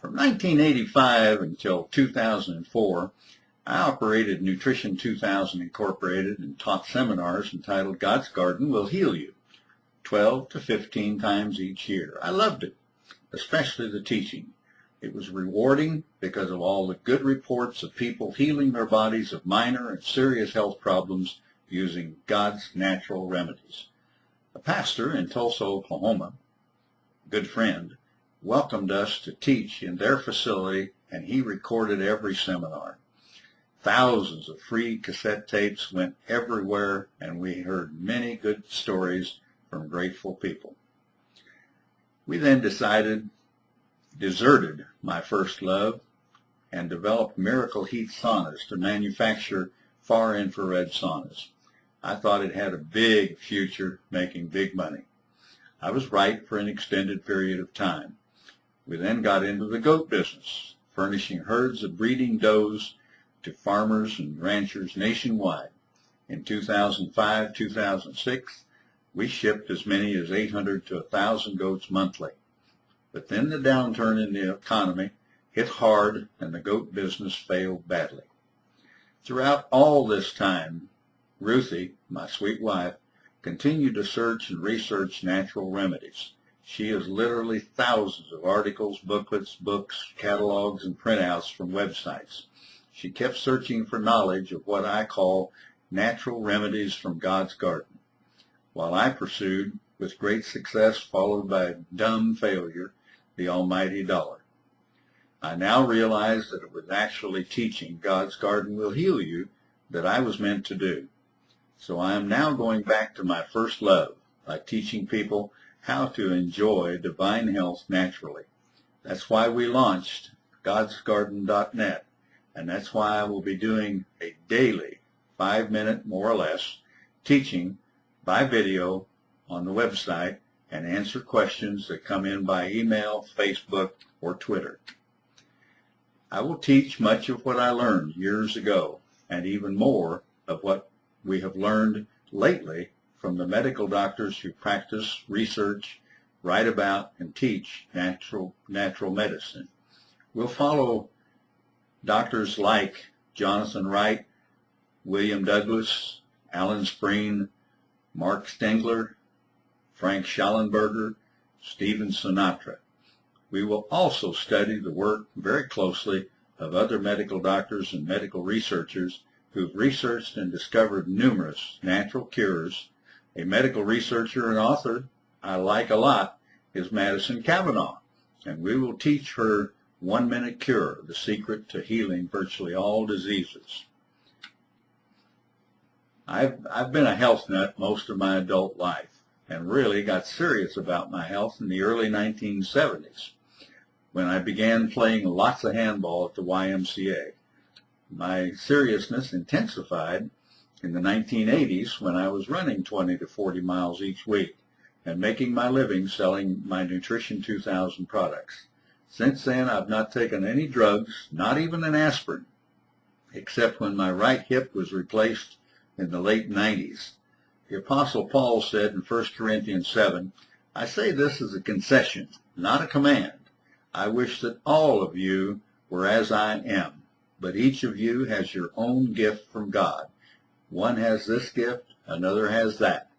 From 1985 until 2004, I operated Nutrition 2000 Incorporated and taught seminars entitled God's Garden Will Heal You, 12 to 15 times each year. I loved it, especially the teaching. It was rewarding because of all the good reports of people healing their bodies of minor and serious health problems using God's natural remedies. A pastor in Tulsa, Oklahoma, a good friend, welcomed us to teach in their facility, and he recorded every seminar. Thousands of free cassette tapes went everywhere, and we heard many good stories from grateful people. We then deserted my first love and developed Miracle Heat saunas to manufacture far infrared saunas. I thought it had a big future making big money. I was right for an extended period of time. We then got into the goat business, furnishing herds of breeding does to farmers and ranchers nationwide. In 2005-2006, we shipped as many as 800 to 1,000 goats monthly. But then the downturn in the economy hit hard and the goat business failed badly. Throughout all this time, Ruthie, my sweet wife, continued to search and research natural remedies. She has literally thousands of articles, booklets, books, catalogs, and printouts from websites. She kept searching for knowledge of what I call natural remedies from God's garden, while I pursued, with great success followed by dumb failure, the almighty dollar. I now realize that it was actually teaching God's garden will heal you that I was meant to do. So I am now going back to my first love by teaching people how to enjoy divine health naturally. That's why we launched godsgarden.net, and that's why I will be doing a daily 5-minute, more or less, teaching by video on the website and answer questions that come in by email, Facebook, or Twitter. I will teach much of what I learned years ago and even more of what we have learned lately from the medical doctors who practice, research, write about, and teach natural medicine. We'll follow doctors like Jonathan Wright, William Douglas, Alan Spreen, Mark Stengler, Frank Schallenberger, Stephen Sinatra. We will also study the work very closely of other medical doctors and medical researchers who've researched and discovered numerous natural cures. A medical researcher and author I like a lot is Madison Cavanaugh, and we will teach her 1-minute cure, the secret to healing virtually all diseases. I've been a health nut most of my adult life and really got serious about my health in the early 1970s when I began playing lots of handball at the YMCA. My seriousness intensified in the 1980s when I was running 20 to 40 miles each week and making my living selling my Nutrition 2000 products. Since then, I've not taken any drugs, not even an aspirin, except when my right hip was replaced in the late 90s. The Apostle Paul said in 1 Corinthians 7, I say this as a concession, not a command. I wish that all of you were as I am, but each of you has your own gift from God. One has this gift, another has that.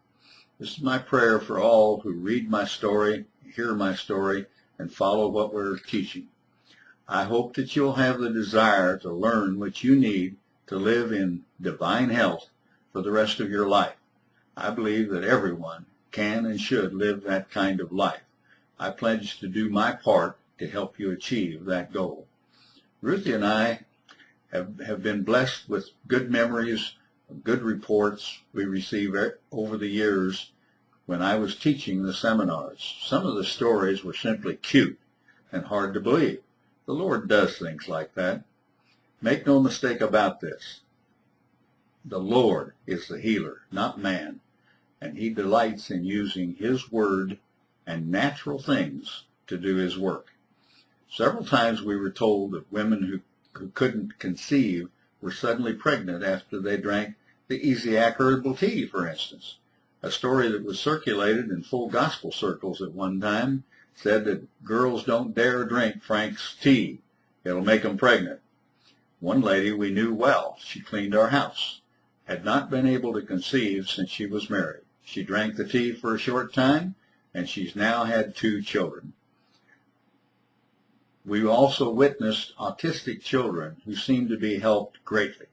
This is my prayer for all who read my story, hear my story, and follow what we're teaching. I hope that you'll have the desire to learn what you need to live in divine health for the rest of your life. I believe that everyone can and should live that kind of life. I pledge to do my part to help you achieve that goal. Ruthie and I have been blessed with good memories, good reports we receive over the years when I was teaching the seminars. Some of the stories were simply cute and hard to believe. The Lord does things like that. Make no mistake about this. The Lord is the healer, not man, and he delights in using his word and natural things to do his work. Several times we were told that women who couldn't conceive were suddenly pregnant after they drank the Easiac herbal tea, for instance. A story that was circulated in full gospel circles at one time said that girls don't dare drink Frank's tea. It'll make them pregnant. One lady we knew well, she cleaned our house, had not been able to conceive since she was married. She drank the tea for a short time, and she's now had 2 children. We also witnessed autistic children who seemed to be helped greatly.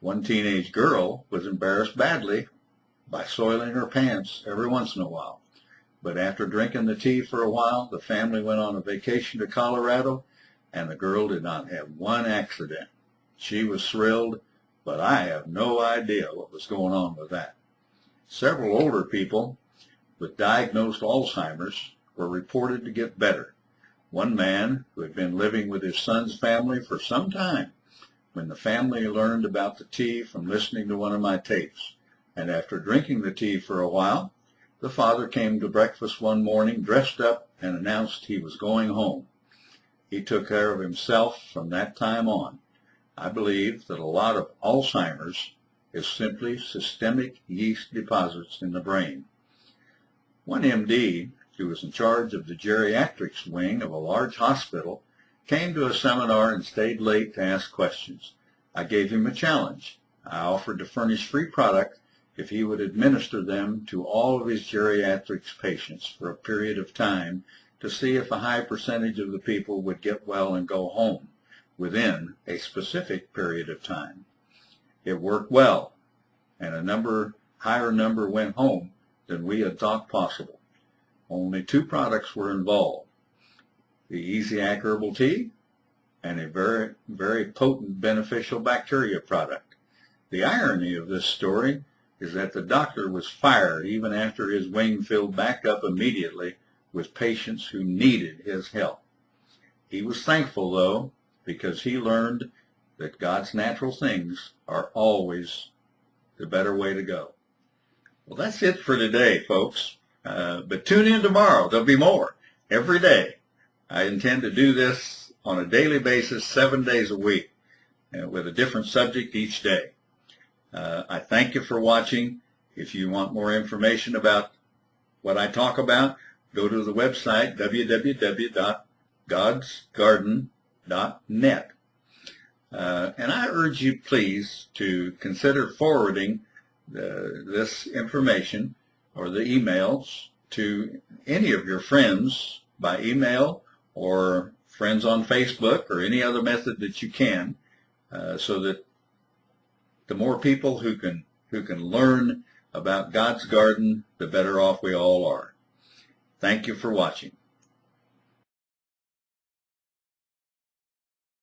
One teenage girl was embarrassed badly by soiling her pants every once in a while. But after drinking the tea for a while, the family went on a vacation to Colorado, and the girl did not have one accident. She was thrilled, but I have no idea what was going on with that. Several older people with diagnosed Alzheimer's were reported to get better. One man who had been living with his son's family for some time, when the family learned about the tea from listening to one of my tapes, and after drinking the tea for a while, the father came to breakfast one morning dressed up and announced he was going home. He took care of himself from that time on. I believe that a lot of Alzheimer's is simply systemic yeast deposits in the brain. One MD, who was in charge of the geriatrics wing of a large hospital, came to a seminar and stayed late to ask questions. I gave him a challenge. I offered to furnish free product if he would administer them to all of his geriatrics patients for a period of time to see if a high percentage of the people would get well and go home within a specific period of time. It worked well, and a higher number went home than we had thought possible. Only 2 products were involved: the Easy-Act herbal tea and a very, very potent beneficial bacteria product. The irony of this story is that the doctor was fired even after his wing filled back up immediately with patients who needed his help. He was thankful, though, because he learned that God's natural things are always the better way to go. Well, that's it for today, folks. But tune in tomorrow. There'll be more every day. I intend to do this on a daily basis, 7 days a week, with a different subject each day. I thank you for watching. If you want more information about what I talk about, go to the website www.godsgarden.net. And I urge you, please, to consider forwarding this information or the emails to any of your friends by email or friends on Facebook or any other method that you can, so that the more people who can learn about God's garden, the better off we all are. Thank you for watching.